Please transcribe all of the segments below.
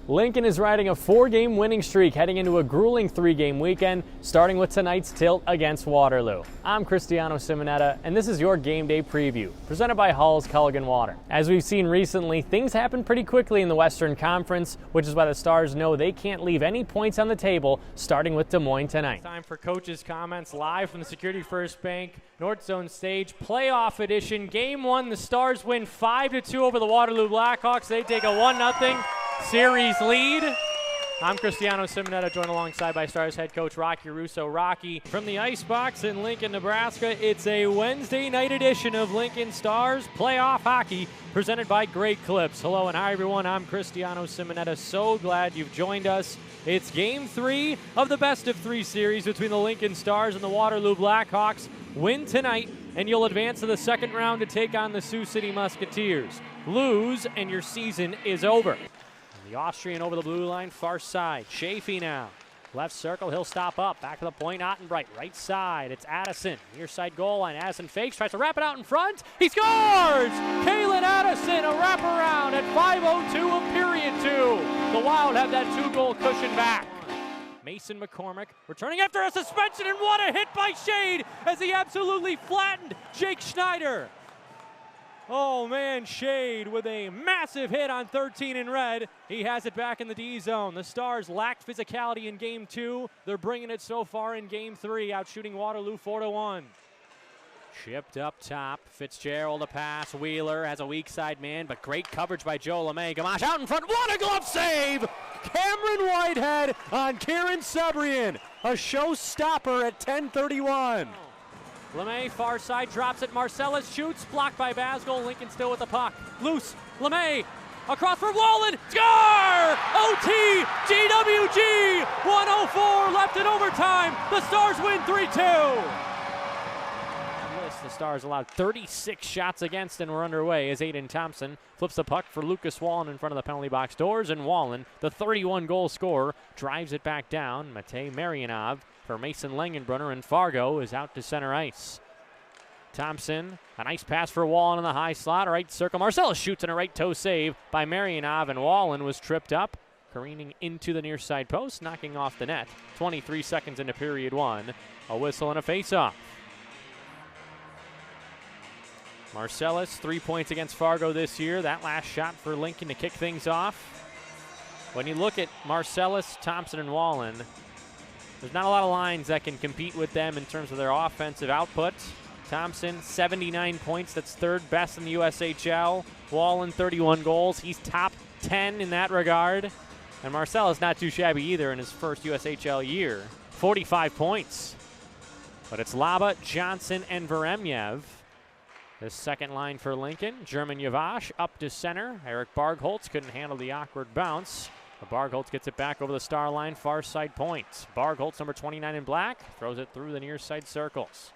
Lincoln is riding a 4-game winning streak heading into a grueling 3-game weekend, starting with tonight's tilt against Waterloo. I'm Cristiano Simonetta, and this is your game day preview, presented by Hull's Culligan Water. As we've seen recently, things happen pretty quickly in the Western Conference, which is why the Stars know they can't leave any points on the table, starting with Des Moines tonight. Time for coaches' comments live from the Security First Bank North Zone stage, playoff edition. Game 1, the Stars win 5-2 over the Waterloo Blackhawks. They take a 1-0 series lead. I'm Cristiano Simonetta, joined alongside by Stars head coach Rocky Russo. Rocky, from the Icebox in Lincoln, Nebraska, it's a Wednesday night edition of Lincoln Stars Playoff Hockey, presented by Great Clips. Hello and hi everyone, I'm Cristiano Simonetta. So glad you've joined us. It's Game 3 of the best-of-3 series between the Lincoln Stars and the Waterloo Blackhawks. Win tonight, and you'll advance to the second round to take on the Sioux City Musketeers. Lose, and your season is over. The Austrian over the blue line, far side. Chafee now. Left circle, he'll stop up. Back to the point, Ottenbright. Right side, it's Addison. Near side goal line, Addison fakes, tries to wrap it out in front. He scores! Kalen Addison, a wraparound at 5:02 of period 2. The Wild have that 2-goal cushion back. Mason McCormick returning after a suspension, and what a hit by Shade as he absolutely flattened Jake Schneider. Oh man, Shade with a massive hit on 13 in red. He has it back in the D zone. The Stars lacked physicality in Game 2. They're bringing it so far in Game 3, outshooting Waterloo 4-1. Chipped up top, Fitzgerald a pass. Wheeler has a weak side man, but great coverage by Joe LeMay. Gamache out in front, what a glove save! Cameron Whitehead on Kieran Subrian. A showstopper at 10:31. LeMay, far side, drops it. Marcellus shoots, blocked by Basgol. Lincoln still with the puck. Loose, LeMay, across for Wallen. Score! OT, GWG, 104 left in overtime. The Stars win 3-2. The Stars allowed 36 shots against and were underway as Aiden Thompson flips the puck for Lucas Wallen in front of the penalty box doors, and Wallen, the 31-goal scorer, drives it back down. Matej Marianov for Mason Langenbrunner, and Fargo is out to center ice. Thompson, a nice pass for Wallen in the high slot, right circle. Marcellus shoots, and a right toe save by Marianov, and Wallen was tripped up, careening into the near side post, knocking off the net. 23 seconds into period 1. A whistle and a face-off. Marcellus, 3 points against Fargo this year. That last shot for Lincoln to kick things off. When you look at Marcellus, Thompson, and Wallen, there's not a lot of lines that can compete with them in terms of their offensive output. Thompson, 79 points. That's third best in the USHL. Wallen, 31 goals. He's top 10 in that regard. And Marcellus not too shabby either in his first USHL year. 45 points. But it's Laba, Johnson, and Veremyev. The second line for Lincoln, German Yavash up to center. Eric Bargholtz couldn't handle the awkward bounce. But Bargholtz gets it back over the star line, far side points. Bargholtz, number 29 in black, throws it through the near side circles.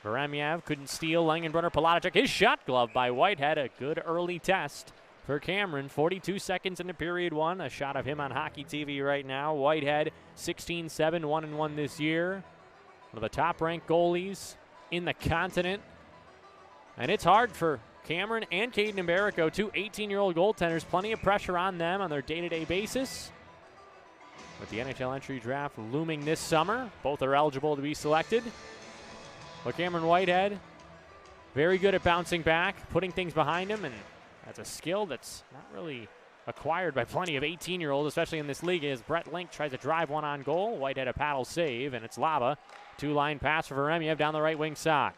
Veremyev couldn't steal. Langenbrunner, Palatchuk, his shot glove by Whitehead. A good early test for Cameron. 42 seconds into period 1. A shot of him on Hockey TV right now. Whitehead, 16-7, 1-1 this year. One of the top-ranked goalies in the continent. And it's hard for Cameron and Caden Iberico, two 18-year-old goaltenders. Plenty of pressure on them on their day-to-day basis. With the NHL entry draft looming this summer, both are eligible to be selected. But Cameron Whitehead, very good at bouncing back, putting things behind him, and that's a skill that's not really acquired by plenty of 18-year-olds, especially in this league, as Brett Link tries to drive one on goal. Whitehead a paddle save, and it's Lava. Two-line pass for Veremyev down the right wing side.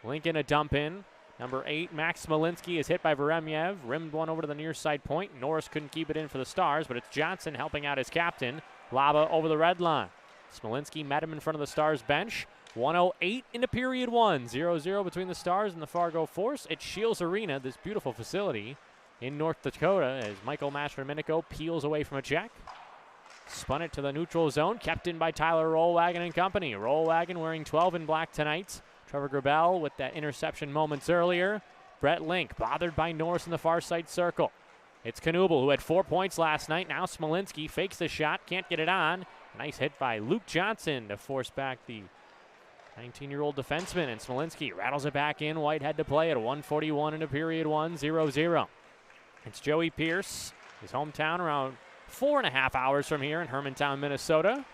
Lincoln a dump in. Number 8, Max Smolinski is hit by Veremyev. Rimmed one over to the near side point. Norris couldn't keep it in for the Stars, but it's Johnson helping out his captain. Laba over the red line. Smolinski met him in front of the Stars bench. 1:08 into period 1. 0-0 between the Stars and the Fargo Force at Shields Arena, this beautiful facility in North Dakota, as Michael Mastro-Minico peels away from a check. Spun it to the neutral zone, kept in by Tyler Rollwagon and company. Rollwagon wearing 12 in black tonight. Trevor Grabel with that interception moments earlier. Brett Link bothered by Norris in the far side circle. It's Knuble, who had 4 points last night. Now Smolinski fakes the shot, can't get it on. Nice hit by Luke Johnson to force back the 19-year-old defenseman, and Smolinski rattles it back in. Whitehead to play at 1:41 into period 1, 0-0. It's Joey Pierce His hometown around 4.5 hours from here in Hermantown, Minnesota.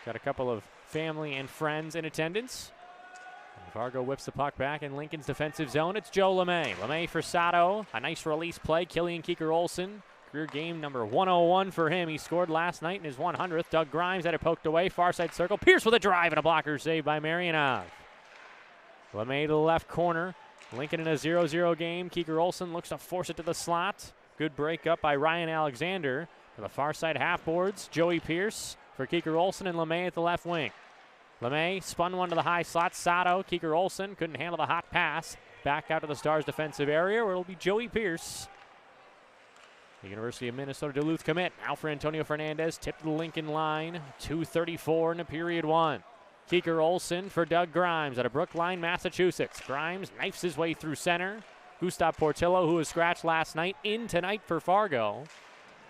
Got a couple of family and friends in attendance. And Fargo whips the puck back in Lincoln's defensive zone. It's Joe LeMay. LeMay for Sato. A nice release play. Killian Keeker-Olsen. Career game number 101 for him. He scored last night in his 100th. Doug Grimes had it poked away. Far side circle. Pierce with a drive and a blocker save by Marianov. LeMay to the left corner. Lincoln in a 0-0 game. Keeker-Olsen looks to force it to the slot. Good break up by Ryan Alexander. To the far side half boards. Joey Pierce for Keeker-Olsen and LeMay at the left wing. LeMay spun one to the high slot. Sato, Keeker-Olsen couldn't handle the hot pass. Back out to the Stars' defensive area where it'll be Joey Pierce. The University of Minnesota Duluth commit. Now for Antonio Fernandez. Tipped to the Lincoln line. 2:34 into period one. Keeker-Olsen for Doug Grimes out of Brookline, Massachusetts. Grimes knifes his way through center. Gustav Portillo, who was scratched last night, in tonight for Fargo.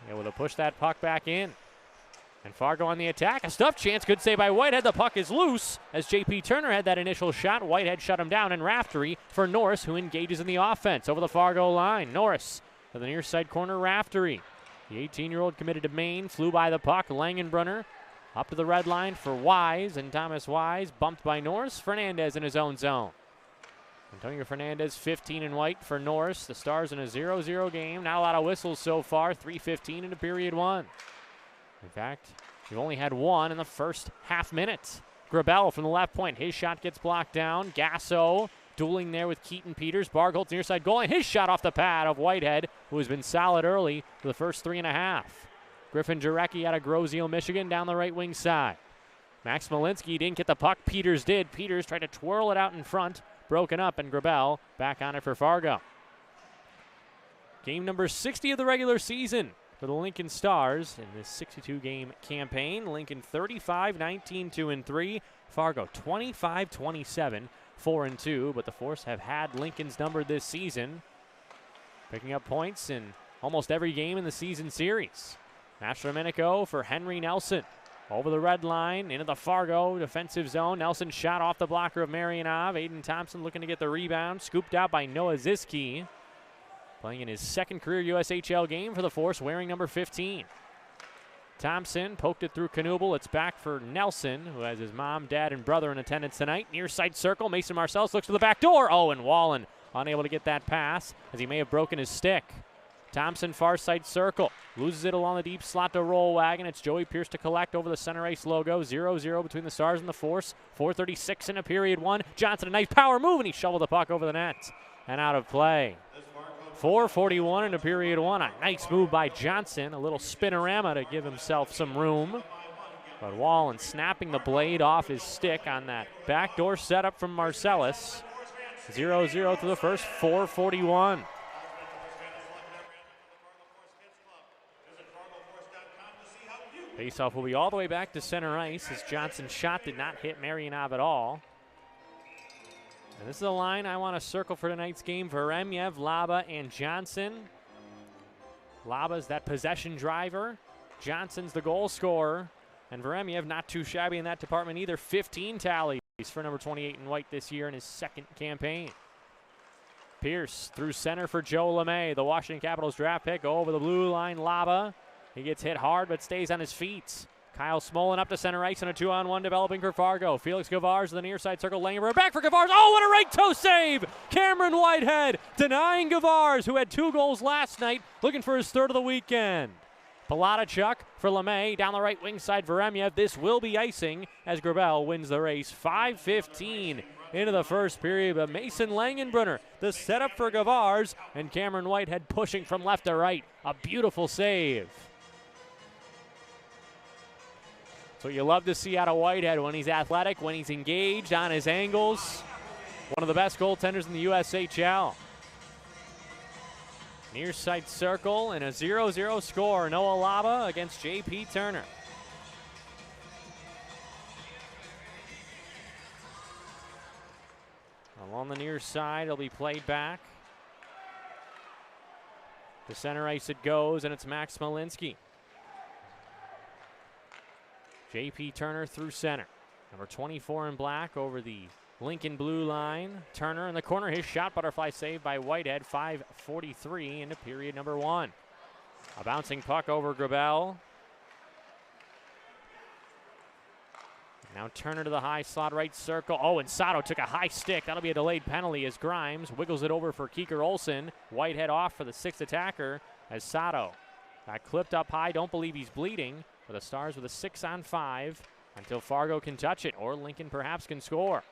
Able to push that puck back in. And Fargo on the attack. A stuff chance. Good save by Whitehead. The puck is loose as J.P. Turner had that initial shot. Whitehead shut him down. And Raftery for Norris, who engages in the offense over the Fargo line. Norris to the near side corner. Raftery. The 18-year-old committed to Maine. Flew by the puck. Langenbrunner up to the red line for Wise. And Thomas Wise bumped by Norris. Fernandez in his own zone. Antonio Fernandez, 15 in white for Norris. The Stars in a 0-0 game. Not a lot of whistles so far. 3:15 into period one. In fact, we've only had one in the first half minute. Grabel from the left point. His shot gets blocked down. Gasso dueling there with Keaton Peters. Bargholtz near side goal, and his shot off the pad of Whitehead, who has been solid early for the first 3.5. Griffin Jarecki out of Grosio, Michigan, down the right wing side. Max Smolinski didn't get the puck. Peters did. Peters tried to twirl it out in front. Broken up, and Grabel back on it for Fargo. Game number 60 of the regular season for the Lincoln Stars in this 62-game campaign. Lincoln 35-19, 2-3. Fargo 25-27, 4-2. But the Force have had Lincoln's number this season, picking up points in almost every game in the season series. Mastro-Domenico for Henry Nelson. Over the red line, into the Fargo defensive zone. Nelson shot off the blocker of Marianov. Aiden Thompson looking to get the rebound. Scooped out by Noah Ziski. Playing in his second career USHL game for the Force, wearing number 15. Thompson poked it through Knuble. It's back for Nelson, who has his mom, dad, and brother in attendance tonight. Near side circle, Mason Marcellus looks to the back door. Oh, and Wallen unable to get that pass as he may have broken his stick. Thompson far side circle. Loses it along the deep slot to Roll Wagon. It's Joey Pierce to collect over the center ice logo. 0-0 between the Stars and the Force. 4:36 in a period one. Johnson a nice power move, and he shoveled the puck over the net and out of play. 4:41 in a period one. A nice move by Johnson. A little spinorama to give himself some room. But Wallen snapping the blade off his stick on that backdoor setup from Marcellus. 0-0 to the first. 4:41. Faceoff will be all the way back to center ice as Johnson's shot did not hit Marianov at all. And this is a line I want to circle for tonight's game. Veremyev, Laba, and Johnson. Laba's that possession driver. Johnson's the goal scorer. And Veremyev not too shabby in that department either. 15 tallies for number 28 in white this year in his second campaign. Pierce through center for Joe LeMay, the Washington Capitals draft pick. Over the blue line, Laba. He gets hit hard but stays on his feet. Kyle Smolin up to center ice and a 2-on-1 developing for Fargo. Felix Gavars to the near side circle. Langenberg back for Gavars. Oh, what a right toe save! Cameron Whitehead denying Gavars, who had 2 goals last night, looking for his third of the weekend. Palatichuk for LeMay down the right wing side. Veremyev. This will be icing as Grabel wins the race. 5:15 into the first period, but Mason Langenbrunner, the setup for Gavars, and Cameron Whitehead pushing from left to right. A beautiful save. So you love to see out of Whitehead when he's athletic, when he's engaged on his angles. One of the best goaltenders in the USHL. Near side circle and a 0-0 score. Noah Laba against J.P. Turner. Along the near side, it'll be played back. To center ice it goes, and it's Max Smolinski. J.P. Turner through center. Number 24 in black over the Lincoln blue line. Turner in the corner. His shot, butterfly save by Whitehead. 5:43 into period number one. A bouncing puck over Grabel. Now Turner to the high slot right circle. Oh, and Sato took a high stick. That'll be a delayed penalty as Grimes wiggles it over for Keeker Olsen. Whitehead off for the sixth attacker as Sato got clipped up high. Don't believe he's bleeding. For the Stars with a 6-on-5 until Fargo can touch it or Lincoln perhaps can score.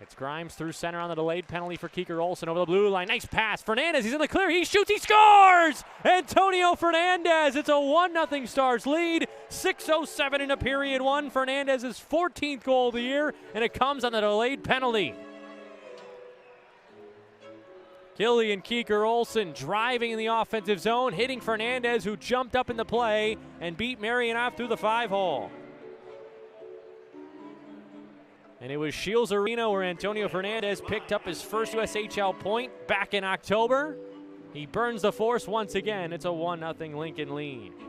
It's Grimes through center on the delayed penalty for Keeker Olsen over the blue line. Nice pass. Fernandez, he's in the clear. He shoots, he scores! Antonio Fernandez. It's a 1-0 Stars lead. 6:07 into period one. Fernandez's 14th goal of the year, and it comes on the delayed penalty. Killian Keeker Olsen driving in the offensive zone, hitting Fernandez, who jumped up in the play and beat Marianoff through the 5-hole. And it was Shields Arena where Antonio Fernandez picked up his first USHL point back in October. He burns the force once again. It's a 1-0 Lincoln lead.